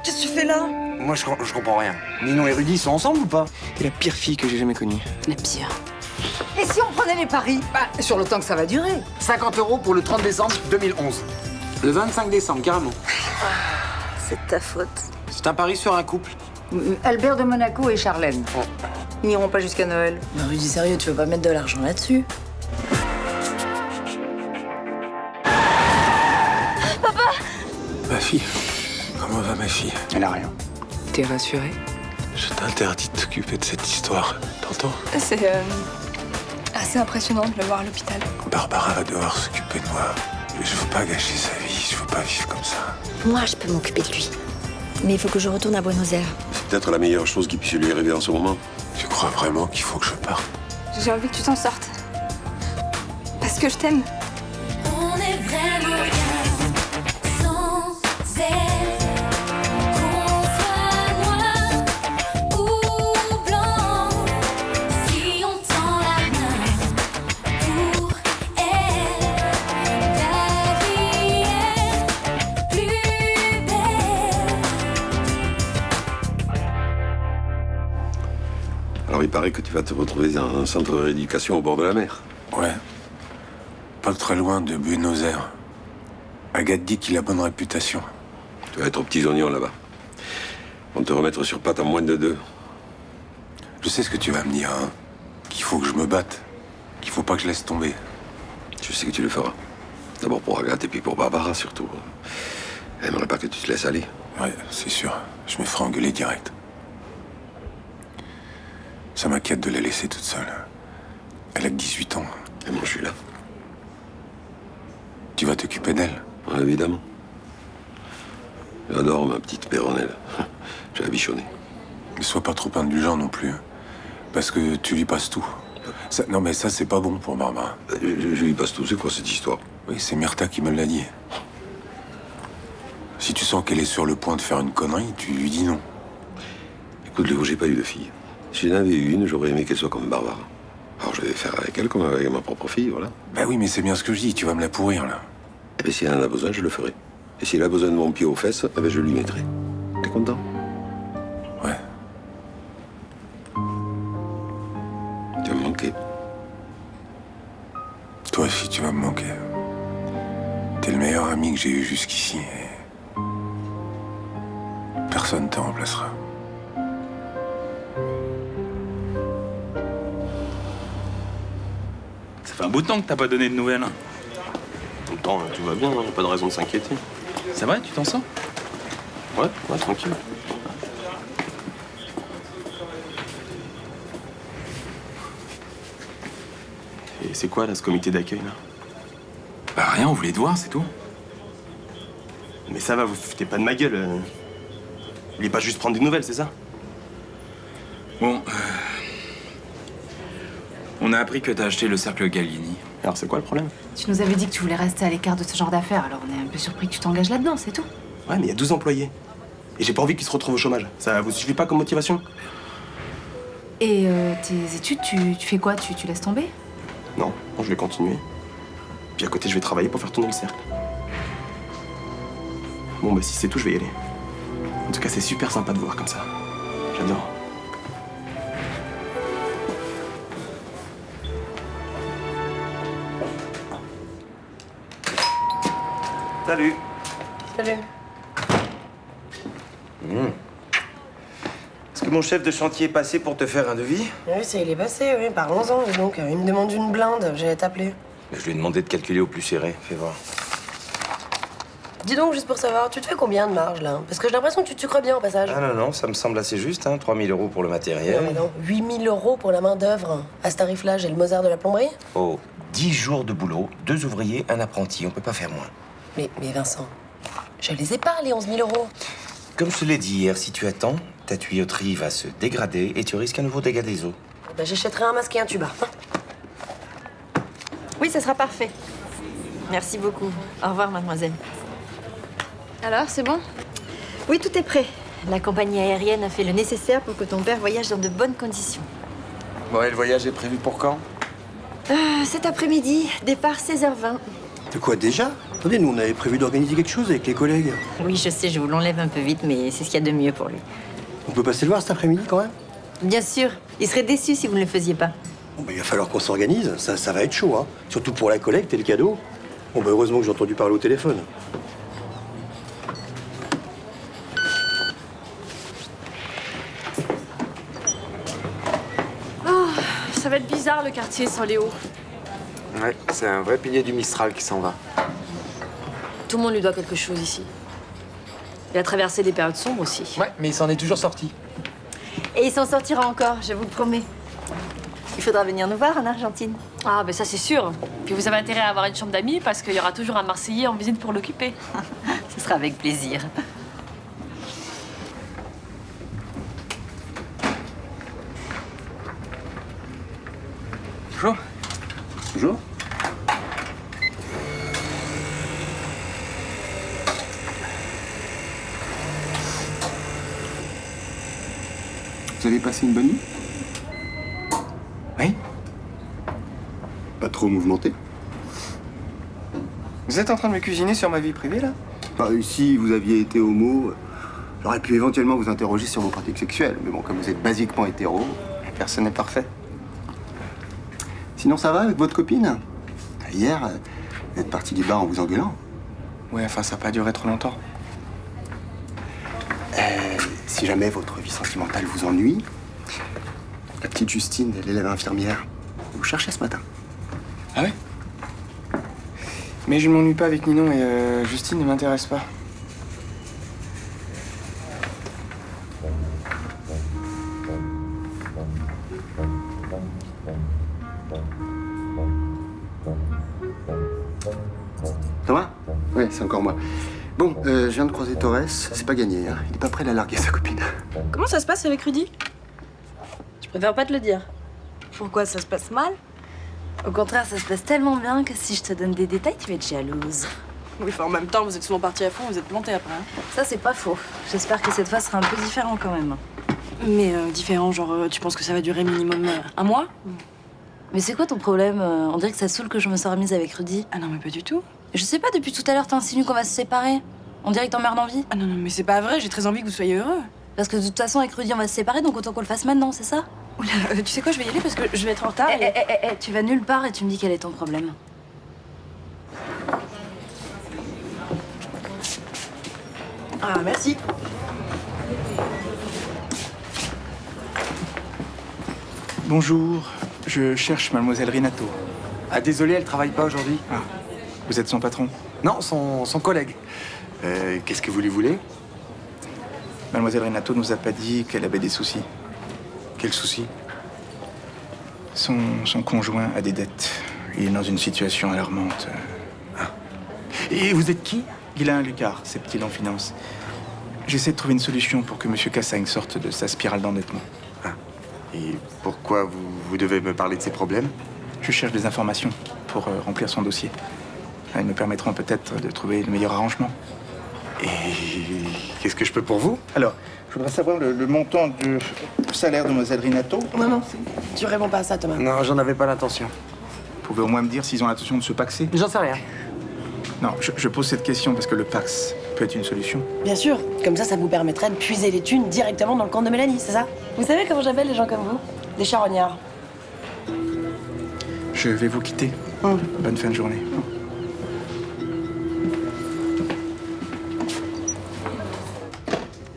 Qu'est-ce que tu fais là? Moi, je comprends rien. Ninon et Rudy, ils sont ensemble ou pas? T'es la pire fille que j'ai jamais connue. La pire. Et si on prenait les paris? Bah, sur le temps que ça va durer. 50 € pour le 30 décembre 2011. Le 25 décembre, carrément. C'est ta faute. C'est un pari sur un couple. Albert de Monaco et Charlène. Ils n'iront pas jusqu'à Noël. Non, Rudy, sérieux, tu veux pas mettre de l'argent là-dessus? Ma fille, comment va ma fille? Elle a rien. T'es rassurée? Je t'interdis de t'occuper de cette histoire, t'entends? C'est assez impressionnant de le voir à l'hôpital. Barbara va devoir s'occuper de moi. Je veux pas gâcher sa vie, je veux pas vivre comme ça. Moi, je peux m'occuper de lui. Mais il faut que je retourne à Buenos Aires. C'est peut-être la meilleure chose qui puisse lui arriver en ce moment. Tu crois vraiment qu'il faut que je parte? J'ai envie que tu t'en sortes. Parce que je t'aime. On est vraiment bien sans elle. Qu'on soit noir ou blanc, si on tend la main pour elle, la vie est plus belle. Alors il paraît que tu vas te retrouver dans un centre de rééducation au bord de la mer. Ouais. Pas très loin de Buenos Aires. Agathe dit qu'il a bonne réputation. Tu vas être aux petits oignons là-bas. On te remettre sur pattes en moins de 2. Je sais ce que tu vas me dire, hein. Qu'il faut que je me batte. Qu'il faut pas que je laisse tomber. Je sais que tu le feras. D'abord pour Agathe et puis pour Barbara surtout. Elle n'aimerait pas que tu te laisses aller. Ouais, c'est sûr. Je me ferai engueuler direct. Ça m'inquiète de la laisser toute seule. Elle a que 18 ans. Et moi je suis là. Tu vas t'occuper d'elle? Ouais, évidemment. J'adore ma petite Péronnelle. J'ai bichonné. Ne sois pas trop indulgent non plus. Hein. Parce que tu lui passes tout. Ça, non mais ça, c'est pas bon pour Barbara. Je lui passe tout. C'est quoi cette histoire? Oui, c'est Myrtha qui me l'a dit. Si tu sens qu'elle est sur le point de faire une connerie, tu lui dis non. Écoute, Léo, j'ai pas eu de fille. Si j'en avais eu une, j'aurais aimé qu'elle soit comme Barbara. Alors je vais faire avec elle comme avec ma propre fille, voilà. Bah oui, mais c'est bien ce que je dis. Tu vas me la pourrir, là. Et bien si elle en a besoin, je le ferai. Et s'il a besoin de mon pied aux fesses, eh ben, je lui mettrai. T'es content? Ouais. Tu vas me manquer. Toi aussi, tu vas me manquer. T'es le meilleur ami que j'ai eu jusqu'ici. Et... personne te remplacera. Ça fait un bout de temps que t'as pas donné de nouvelles. Attends, tout va bien, pas de raison de s'inquiéter. C'est vrai, tu t'en sors? Ouais, tranquille. Et c'est quoi, là, ce comité d'accueil, là? Bah rien, on voulait te voir, c'est tout. Mais ça va, vous foutez pas de ma gueule. Vous voulez pas juste prendre des nouvelles, c'est ça? Bon, on a appris que t'as acheté le cercle Gallieni. Alors, c'est quoi le problème? Tu nous avais dit que tu voulais rester à l'écart de ce genre d'affaires, alors on est un peu surpris que tu t'engages là-dedans, c'est tout. Ouais, mais il y a 12 employés. Et j'ai pas envie qu'ils se retrouvent au chômage. Ça vous suffit pas comme motivation? Et tes études, tu fais quoi? Tu laisses tomber? Non, je vais continuer. Puis à côté, je vais travailler pour faire tourner le cercle. Bon, bah si c'est tout, je vais y aller. En tout cas, c'est super sympa de vous voir comme ça. J'adore. Salut. Salut. Est-ce que mon chef de chantier est passé pour te faire un devis? Oui, ça, il est passé, oui. Parlons-en, dis donc. Il me demande une blinde. J'allais t'appeler. Je lui ai demandé de calculer au plus serré. Fais voir. Dis donc, juste pour savoir, tu te fais combien de marge, là? Parce que j'ai l'impression que tu te sucres bien, au passage. Ah non, ça me semble assez juste, hein. 3 000 € pour le matériel. Non, mais non. 8 000 € pour la main-d'œuvre. À ce tarif-là, j'ai le Mozart de la plomberie. Oh, 10 jours de boulot, 2 ouvriers, un apprenti. On peut pas faire moins. Mais Vincent, je les ai pas, les 11 000 €. Comme je te l'ai dit hier, si tu attends, ta tuyauterie va se dégrader et tu risques un nouveau dégât des eaux. Ben, j'achèterai un masque et un tuba. Oui, ça sera parfait. Merci beaucoup. Au revoir, mademoiselle. Alors, c'est bon? Oui, tout est prêt. La compagnie aérienne a fait le nécessaire pour que ton père voyage dans de bonnes conditions. Bon, et le voyage est prévu pour quand? Cet après-midi, départ 16h20. De quoi, déjà? Attendez, nous on avait prévu d'organiser quelque chose avec les collègues. Oui, je sais, je vous l'enlève un peu vite, mais c'est ce qu'il y a de mieux pour lui. On peut passer le voir cet après-midi quand même? Bien sûr, il serait déçu si vous ne le faisiez pas. Bon, bah, il va falloir qu'on s'organise, ça va être chaud, hein. Surtout pour la collecte et le cadeau. Bon, bah, heureusement que j'ai entendu parler au téléphone. Ça va être bizarre le quartier sans Léo. Ouais, c'est un vrai pilier du Mistral qui s'en va. Tout le monde lui doit quelque chose ici. Il a traversé des périodes sombres aussi. Ouais, mais il s'en est toujours sorti. Et il s'en sortira encore, je vous le promets. Il faudra venir nous voir en Argentine. Ah, ben ça c'est sûr. Puis vous avez intérêt à avoir une chambre d'amis parce qu'il y aura toujours un Marseillais en visite pour l'occuper. Ce sera avec plaisir. Bonjour. Bonjour. Vous avez passé une bonne nuit? Oui. Pas trop mouvementé? Vous êtes en train de me cuisiner sur ma vie privée, là? Bah, si vous aviez été homo, j'aurais pu éventuellement vous interroger sur vos pratiques sexuelles. Mais bon, comme vous êtes basiquement hétéro... Personne n'est parfait. Sinon, ça va avec votre copine? Hier, vous êtes parti du bar en vous engueulant. Ouais, enfin, ça n'a pas duré trop longtemps. Si jamais votre vie sentimentale vous ennuie, la petite Justine, l'élève infirmière, vous cherchez ce matin. Ah ouais? Mais je ne m'ennuie pas avec Ninon et Justine ne m'intéresse pas. Thomas? Oui, c'est encore moi. Bon, je viens de croiser Torres, c'est pas gagné, hein. Il est pas prêt à larguer sa copine. Comment ça se passe avec Rudy? Je préfère pas te le dire. Pourquoi ça se passe mal? Au contraire, ça se passe tellement bien que si je te donne des détails, tu vas être jalouse. Oui, enfin, en même temps, vous êtes souvent partis à fond, vous êtes plantés après. Hein. Ça, c'est pas faux. J'espère que cette fois sera un peu différent quand même. Mais différent, genre, tu penses que ça va durer minimum un mois? Mais c'est quoi ton problème? On dirait que ça saoule que je me sois remise avec Rudy. Ah non, mais pas du tout. Je sais pas, depuis tout à l'heure, t'insinues qu'on va se séparer. On dirait que t'emmerdes envie. Ah non, non, mais c'est pas vrai, j'ai très envie que vous soyez heureux. Parce que de toute façon, avec Rudy, on va se séparer, donc autant qu'on le fasse maintenant, c'est ça? Oula, tu sais quoi, je vais y aller parce que je vais être en retard. Tu vas nulle part et tu me dis quel est ton problème. Ah, merci. Bonjour, je cherche mademoiselle Renato. Ah, désolé, elle travaille pas aujourd'hui. Ah, vous êtes son patron? Non, son collègue. Qu'est-ce que vous lui voulez? Mademoiselle Renato nous a pas dit qu'elle avait des soucis. Quel souci? Son conjoint a des dettes. Il est dans une situation alarmante. Ah. Et vous êtes qui? Guylain Lucard, Septil en finance. J'essaie de trouver une solution pour que M. Cassagne sorte de sa spirale d'endettement. Ah. Et pourquoi vous devez me parler de ces problèmes? Je cherche des informations pour remplir son dossier. Elles me permettront peut-être de trouver le meilleur arrangement. Et qu'est-ce que je peux pour vous? Alors, je voudrais savoir le montant du salaire de Mlle Renato. Non, non, tu réponds pas à ça, Thomas. Non, j'en avais pas l'intention. Vous pouvez au moins me dire s'ils ont l'intention de se paxer? J'en sais rien. Non, je pose cette question parce que le Pax peut être une solution. Bien sûr, comme ça vous permettrait de puiser les thunes directement dans le compte de Mélanie, c'est ça? Vous savez comment j'appelle les gens comme vous? Des charognards. Je vais vous quitter. Bonne fin de journée.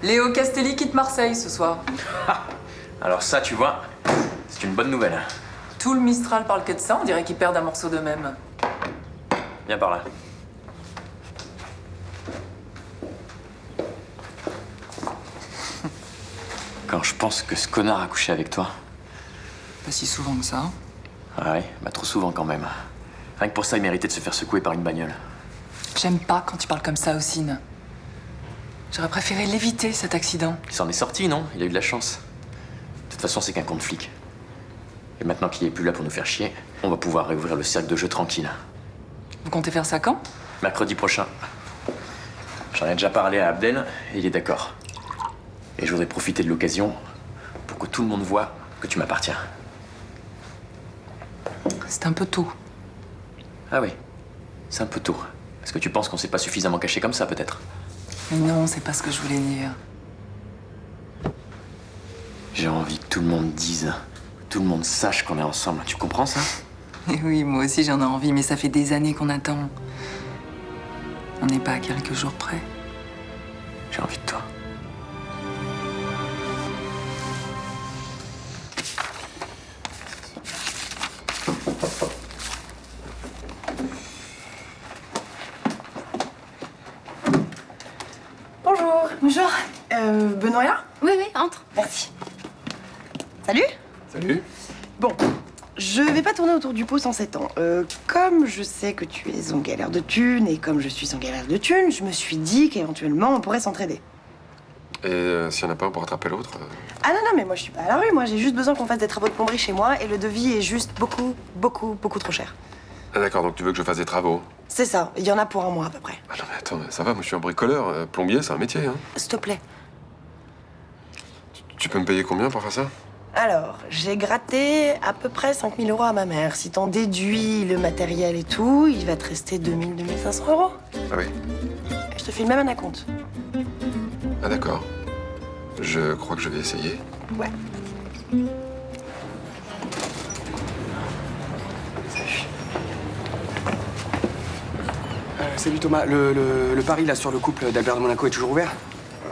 Léo Castelli quitte Marseille ce soir. Alors ça, tu vois, c'est une bonne nouvelle. Tout le Mistral parle que de ça, on dirait qu'ils perdent un morceau d'eux-mêmes. Viens par là. Quand je pense que ce connard a couché avec toi. Pas si souvent que ça. Hein. Ah ouais, bah trop souvent quand même. Rien que pour ça, il méritait de se faire secouer par une bagnole. J'aime pas quand tu parles comme ça, Ossine. J'aurais préféré l'éviter, cet accident. Il s'en est sorti, non? Il a eu de la chance. De toute façon, c'est qu'un con de flic. Et maintenant qu'il est plus là pour nous faire chier, on va pouvoir réouvrir le cercle de jeu tranquille. Vous comptez faire ça quand? Mercredi prochain. J'en ai déjà parlé à Abdel et il est d'accord. Et je voudrais profiter de l'occasion pour que tout le monde voit que tu m'appartiens. C'est un peu tôt. Ah oui, c'est un peu tôt. Parce que tu penses qu'on s'est pas suffisamment caché comme ça, peut-être. Mais non, c'est pas ce que je voulais dire. J'ai envie que tout le monde dise, que tout le monde sache qu'on est ensemble. Tu comprends ça? Et oui, moi aussi j'en ai envie, mais ça fait des années qu'on attend. On n'est pas à quelques jours près. J'ai envie de toi. Bonjour. Bonjour. Benoît est là? Oui, oui, entre. Merci. Salut. Salut. Bon, je vais pas tourner autour du pot sans 7 ans. Comme je sais que tu es en galère de thunes et comme je suis en galère de thunes, je me suis dit qu'éventuellement on pourrait s'entraider. Et s'il y en a pas un pour rattraper l'autre Ah non, non, mais moi je suis pas à la rue, moi j'ai juste besoin qu'on fasse des travaux de plomberie chez moi et le devis est juste beaucoup trop cher. Ah d'accord, donc tu veux que je fasse des travaux? C'est ça, il y en a pour un mois à peu près. Ah non mais attends, ça va, moi je suis un bricoleur. Plombier, c'est un métier, hein. S'il te plaît. Tu peux me payer combien pour faire ça? Alors, j'ai gratté à peu près 5 000 € à ma mère. Si t'en déduis le matériel et tout, il va te rester 2 000, 2 500 €. Ah oui. Et je te file même un acompte. Ah d'accord. Je crois que je vais essayer. Ouais. Salut Thomas, le pari là sur le couple d'Albert de Monaco est toujours ouvert?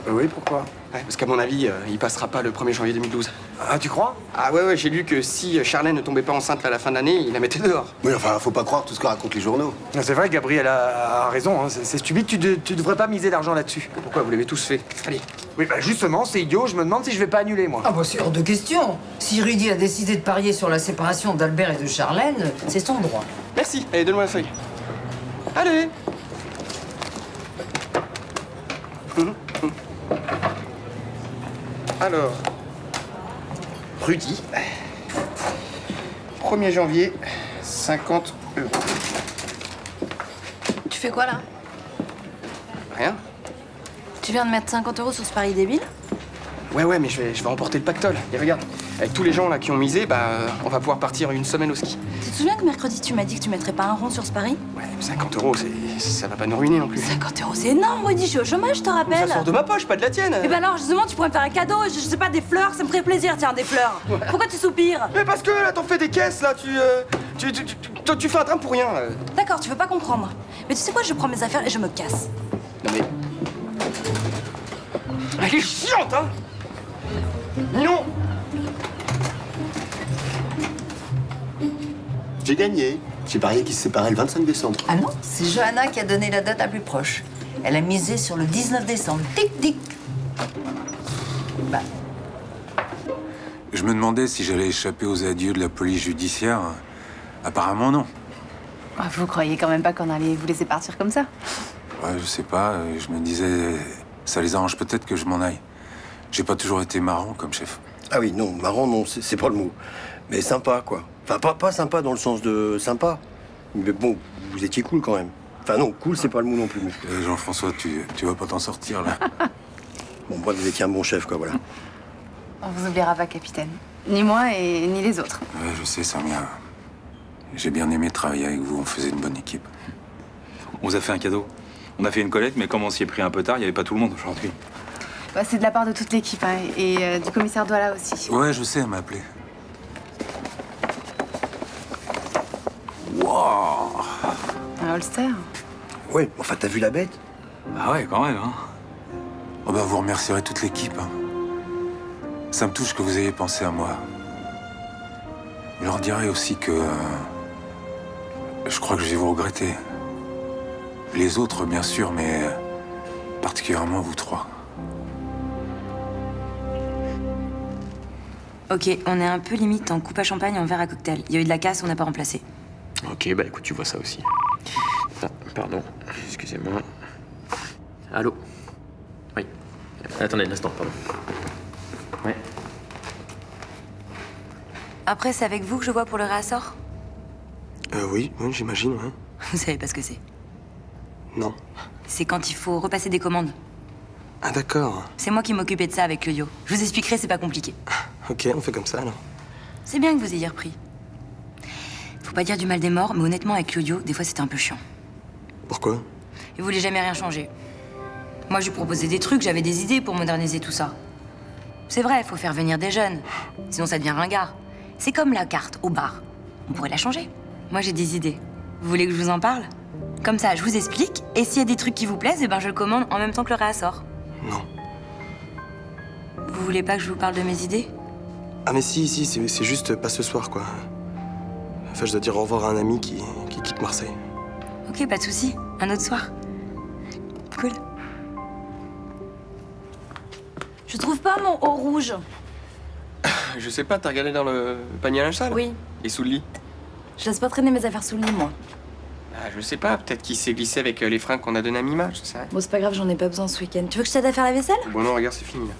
Oui, pourquoi? Ouais, parce qu'à mon avis, il passera pas le 1er janvier 2012. Ah, tu crois? Ah ouais, j'ai lu que si Charlène ne tombait pas enceinte à la fin de l'année, il la mettait dehors. Oui, enfin, faut pas croire tout ce que racontent les journaux. C'est vrai, Gabriel a raison, hein. C'est stupide, tu devrais pas miser l'argent là-dessus. Pourquoi? Vous l'avez tous fait. Allez. Oui, bah justement, c'est idiot, je me demande si je vais pas annuler, moi. Ah bah c'est hors de question. Si Rudy a décidé de parier sur la séparation d'Albert et de Charlène, c'est son droit. Merci. Allez, donne-moi la feuille. Allez. Alors, Rudy, 1er janvier, 50 €. Tu fais quoi là? Rien? Tu viens de mettre 50 € sur ce pari débile? Ouais, mais je vais remporter le pactole. Et regarde, avec tous les gens là qui ont misé, on va pouvoir partir une semaine au ski. Tu te souviens que mercredi tu m'as dit que tu mettrais pas un rond sur ce pari? Ouais, 50 €, ça va pas nous ruiner non plus. 50 € c'est énorme, Rudy, je suis au chômage, je te rappelle. Ça sort de ma poche, pas de la tienne. Eh ben alors, justement, tu pourrais me faire un cadeau, je sais pas, des fleurs, ça me ferait plaisir, tiens, des fleurs. Ouais. Pourquoi tu soupires? Mais parce que là, t'en fais des caisses, là, tu fais un train pour rien. D'accord, tu veux pas comprendre. Mais tu sais quoi, je prends mes affaires et je me casse. Non mais... Elle est chiante, hein. Non. J'ai gagné. J'ai parié qu'ils se séparaient le 25 décembre. Ah non, c'est Johanna qui a donné la date la plus proche. Elle a misé sur le 19 décembre. Tic, tic. Bah, Je me demandais si j'allais échapper aux adieux de la police judiciaire. Apparemment, non. Ah, vous croyez quand même pas qu'on allait vous laisser partir comme ça? Ouais, je sais pas, je me disais, ça les arrange peut-être que je m'en aille. J'ai pas toujours été marrant comme chef. Ah oui, non, marrant, non, c'est pas le mot. Mais sympa, quoi. Enfin, pas sympa dans le sens de sympa. Mais bon, vous étiez cool quand même. Enfin non, cool, c'est pas le mot non plus. Jean-François, tu vas pas t'en sortir, là. Bon, bref, vous étiez un bon chef, quoi, voilà. On vous oubliera pas, capitaine. Ni moi et ni les autres. Ouais, je sais, Samia. J'ai bien aimé travailler avec vous, on faisait une bonne équipe. On vous a fait un cadeau. On a fait une collecte, mais comme on s'y est pris un peu tard, il n'y avait pas tout le monde aujourd'hui. Bah, c'est de la part de toute l'équipe, hein, et du commissaire Douala aussi. Ouais, je sais, elle m'a appelé. Waouh! Un holster. Ouais, enfin, t'as vu la bête? Ah ouais, quand même, hein. Oh bah, vous remercierez toute l'équipe. Hein. Ça me touche que vous ayez pensé à moi. Je leur dirai aussi que... je crois que je vais vous regretter. Les autres, bien sûr, mais particulièrement vous trois. Ok, on est un peu limite en coupe à champagne en verre à cocktail. Il y a eu de la casse, on n'a pas remplacé. Ok, bah écoute, tu vois ça aussi. Ah, pardon, excusez-moi. Allô? Oui. Attendez un instant, pardon. Ouais. Après, c'est avec vous que je vois pour le réassort? Oui, j'imagine, ouais. Vous savez pas ce que c'est? Non. C'est quand il faut repasser des commandes. Ah d'accord. C'est moi qui m'occupais de ça avec Claudio. Je vous expliquerai, c'est pas compliqué. Ok, on fait comme ça, alors. C'est bien que vous ayez repris. Faut pas dire du mal des morts, mais honnêtement, avec Claudio, des fois, c'était un peu chiant. Pourquoi? Il voulait jamais rien changer. Moi, je lui proposais des trucs, j'avais des idées pour moderniser tout ça. C'est vrai, il faut faire venir des jeunes, sinon ça devient ringard. C'est comme la carte au bar. On pourrait la changer. Moi, j'ai des idées. Vous voulez que je vous en parle? Comme ça, je vous explique, et s'il y a des trucs qui vous plaisent, eh ben je le commande en même temps que le réassort. Non. Vous voulez pas que je vous parle de mes idées? Ah mais si, c'est juste pas ce soir, quoi. Enfin, je dois dire au revoir à un ami qui quitte Marseille. Ok, pas de souci. Un autre soir. Cool. Je trouve pas mon haut rouge. Je sais pas, t'as regardé dans le panier à linge sale? Oui. Et sous le lit? Je laisse pas traîner mes affaires sous le lit, moi. Ah, je sais pas, peut-être qu'il s'est glissé avec les fringues qu'on a données à Mima, je sais rien. Bon, c'est pas grave, j'en ai pas besoin ce week-end. Tu veux que je t'aide à faire la vaisselle? Bon non, regarde, c'est fini là.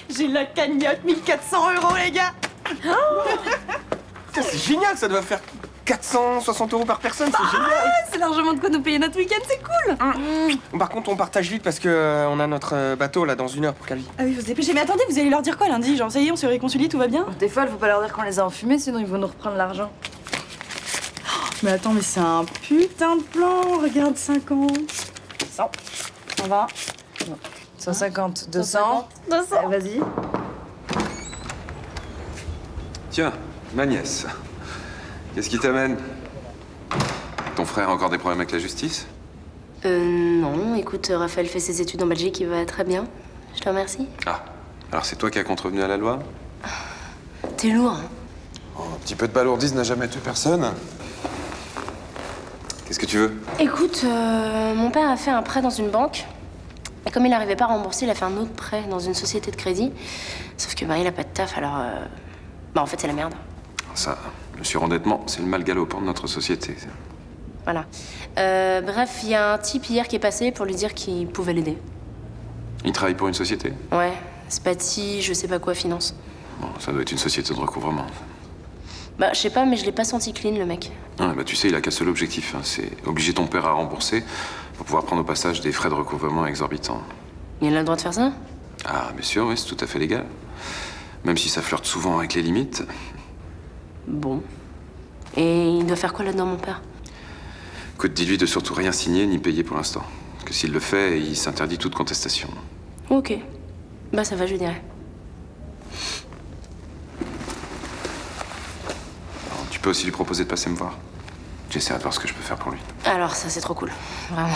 J'ai la cagnotte, 1400 €, les gars. Putain, c'est génial, ça doit faire 460 € par personne, c'est génial. C'est largement de quoi nous payer notre week-end, c'est cool. Par contre, on partage vite parce que on a notre bateau là dans 1 heure pour Calvi. Ah oui, vous dépêchez. Mais attendez, vous allez leur dire quoi lundi? Genre, ça y est, on s'est réconciliés, tout va bien? Des fois, il faut pas leur dire qu'on les a enfumés, sinon ils vont nous reprendre l'argent. Mais attends, mais c'est un putain de plan. Regarde, 50. 100. 120. 150, 200. 200. Vas-y. Tiens, ma nièce. Qu'est-ce qui t'amène? Ton frère a encore des problèmes avec la justice? Non. Écoute, Raphaël fait ses études en Belgique, il va très bien. Je te remercie. Ah, alors c'est toi qui as contrevenu à la loi? T'es lourd. Hein. Oh, un petit peu de balourdise n'a jamais tué personne. Qu'est-ce que tu veux? Écoute, mon père a fait un prêt dans une banque. Et comme il n'arrivait pas à rembourser, il a fait un autre prêt dans une société de crédit. Sauf que il a pas de taf, alors... en fait, c'est la merde. Ça, le surendettement, c'est le mal galopant de notre société. Voilà. Bref, il y a un type hier qui est passé pour lui dire qu'il pouvait l'aider. Il travaille pour une société? Ouais, Spati, je sais pas quoi, finance. Bon, ça doit être une société de recouvrement. Bah, je sais pas, mais je l'ai pas senti clean, le mec. Ah, bah, tu sais, il a qu'un seul objectif, hein, c'est obliger ton père à rembourser pour pouvoir prendre au passage des frais de recouvrement exorbitants. Il a le droit de faire ça? Ah, bien sûr, oui, c'est tout à fait légal. Même si ça flirte souvent avec les limites. Bon. Et il doit faire quoi là-dedans, mon père? Écoute, dis-lui de surtout rien signer ni payer pour l'instant. Que s'il le fait, il s'interdit toute contestation. Ok. Bah, ça va, je lui dirai. Alors, tu peux aussi lui proposer de passer me voir. J'essaierai de voir ce que je peux faire pour lui. Alors, ça, c'est trop cool. Vraiment.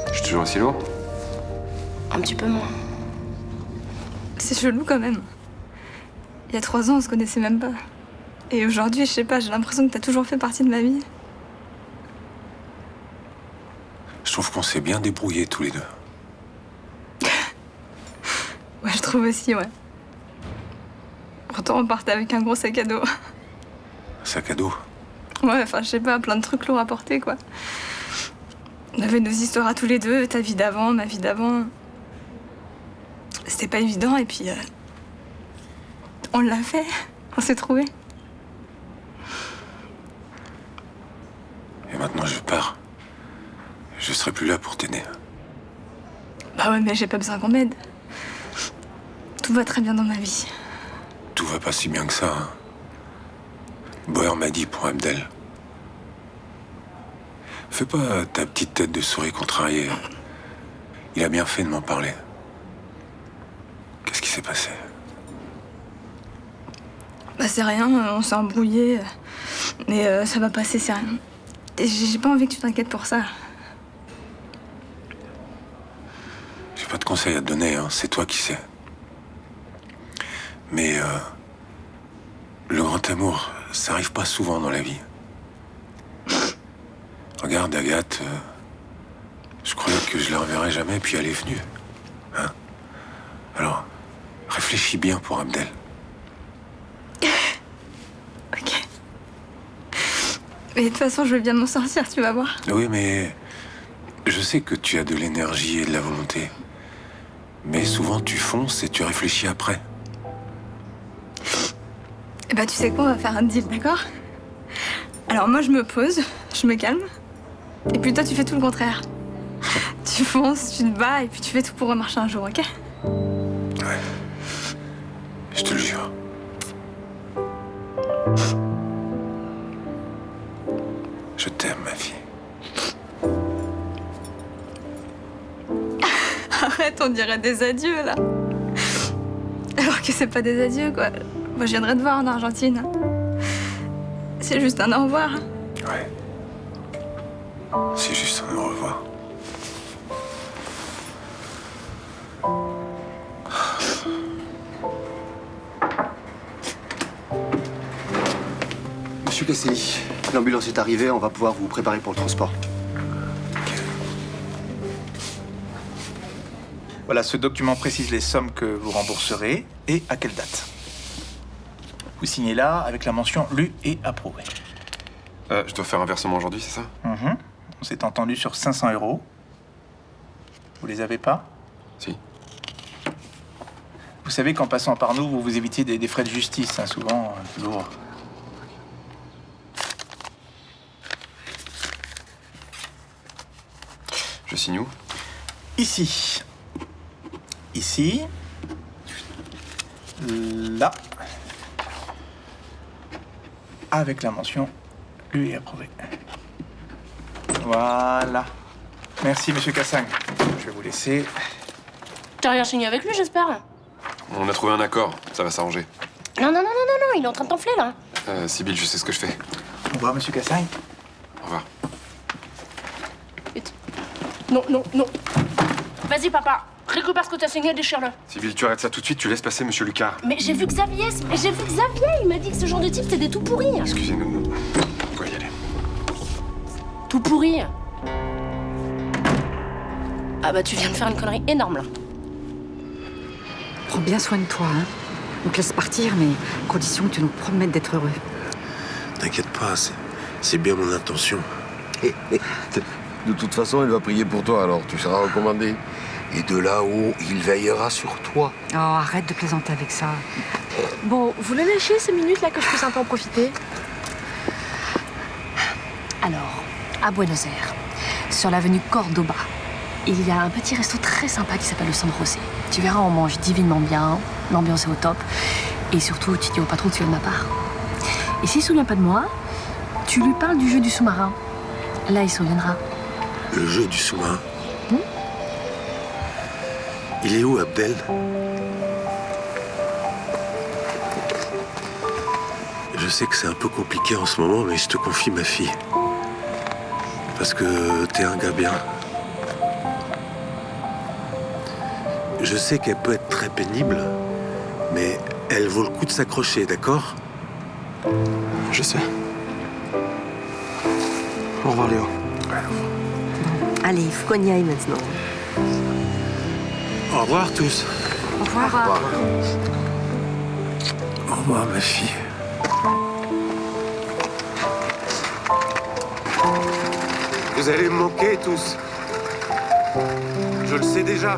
Je suis toujours aussi lourd? Un petit peu moins. C'est chelou quand même. Il y a 3 ans, on se connaissait même pas. Et aujourd'hui, je sais pas, j'ai l'impression que t'as toujours fait partie de ma vie. Je trouve qu'on s'est bien débrouillés tous les deux. Ouais, je trouve aussi, ouais. Pourtant, on partait avec un gros sac à dos. Sac à dos? Ouais, enfin, je sais pas, plein de trucs lourds à porter, quoi. On avait nos histoires à tous les deux, ta vie d'avant, ma vie d'avant. C'était pas évident, et puis... on l'a fait. On s'est trouvés. Et maintenant, je pars. Je serai plus là pour t'aider. Bah ouais, mais j'ai pas besoin qu'on m'aide. Tout va très bien dans ma vie. Tout va pas si bien que ça. Hein. Boer m'a dit pour Abdel. Fais pas ta petite tête de souris contrariée. Il a bien fait de m'en parler. Qu'est-ce qui s'est passé? Bah c'est rien, on s'est embrouillé. Mais ça va passer, c'est rien. Et j'ai pas envie que tu t'inquiètes pour ça. J'ai pas de conseils à te donner, hein. C'est toi qui sais. Mais le grand amour, ça arrive pas souvent dans la vie. Regarde, Agathe, je croyais que je la reverrais jamais, puis elle est venue. Hein? Alors, réfléchis bien pour Abdel. Ok. Mais de toute façon, je vais bien m'en sortir, tu vas voir. Oui, mais je sais que tu as de l'énergie et de la volonté. Mais souvent, tu fonces et tu réfléchis après. Et bah tu sais quoi, on va faire un deal, d'accord? Alors moi, je me pose, je me calme. Et puis toi, tu fais tout le contraire. Tu fonces, tu te bats, et puis tu fais tout pour remarcher un jour, ok? Ouais. Je te le jure. Je t'aime, ma fille. Arrête, on dirait des adieux, là. Alors que c'est pas des adieux, quoi. Moi, je viendrai te voir en Argentine. C'est juste un au revoir. Ouais. C'est juste un au revoir. Monsieur Casselli, l'ambulance est arrivée, on va pouvoir vous préparer pour le transport. Voilà, ce document précise les sommes que vous rembourserez et à quelle date. Vous signez là avec la mention lu et approuvé. Je dois faire un versement aujourd'hui, c'est ça? On s'est entendu sur 500 €. Vous les avez pas? Si. Vous savez qu'en passant par nous, vous vous évitiez des frais de justice, hein, souvent lourds. Je signe où? Ici. Ici. Là. Avec la mention lu et approuvé. Voilà. Merci, monsieur Cassagne. Je vais vous laisser. T'as rien signé avec lui, j'espère? On a trouvé un accord, ça va s'arranger. Non, il est en train de t'enfler, là. Sibylle, je sais ce que je fais. Au revoir, monsieur Cassagne. Au revoir. Non. Vas-y, papa. Récupère ce que t'as signé, déchire-le. Sibylle, tu arrêtes ça tout de suite, tu laisses passer monsieur Lucas. Mais j'ai vu Xavier, il m'a dit que ce genre de type, c'était des tout pourris. Excusez-nous, on doit y aller. Tout pourri. Ah bah tu viens de faire une connerie énorme, là. Prends bien soin de toi, hein. On te laisse partir, mais à condition que tu nous promettes d'être heureux. T'inquiète pas, c'est bien mon intention. De toute façon, il va prier pour toi, alors tu seras recommandé. Et de là-haut, il veillera sur toi. Oh, arrête de plaisanter avec ça. Bon, vous le lâchez 5 minutes là que je puisse un peu en profiter? Alors, à Buenos Aires, sur l'avenue Cordoba, il y a un petit resto très sympa qui s'appelle le San José. Tu verras, on mange divinement bien, l'ambiance est au top. Et surtout, tu dis au patron que tu viens de ma part. Et s'il ne se souvient pas de moi, tu lui parles du jeu du sous-marin. Là, il se souviendra. Le jeu du sous-marin. Il est où, Abdel? Je sais que c'est un peu compliqué en ce moment, mais je te confie ma fille. Parce que t'es un gars bien. Je sais qu'elle peut être très pénible, mais elle vaut le coup de s'accrocher, d'accord? Je sais. Au revoir, Léo. Allez, il faut qu'on y aille maintenant. Au revoir tous. Au revoir. Au revoir, ma fille. Vous allez me manquer tous. Je le sais déjà.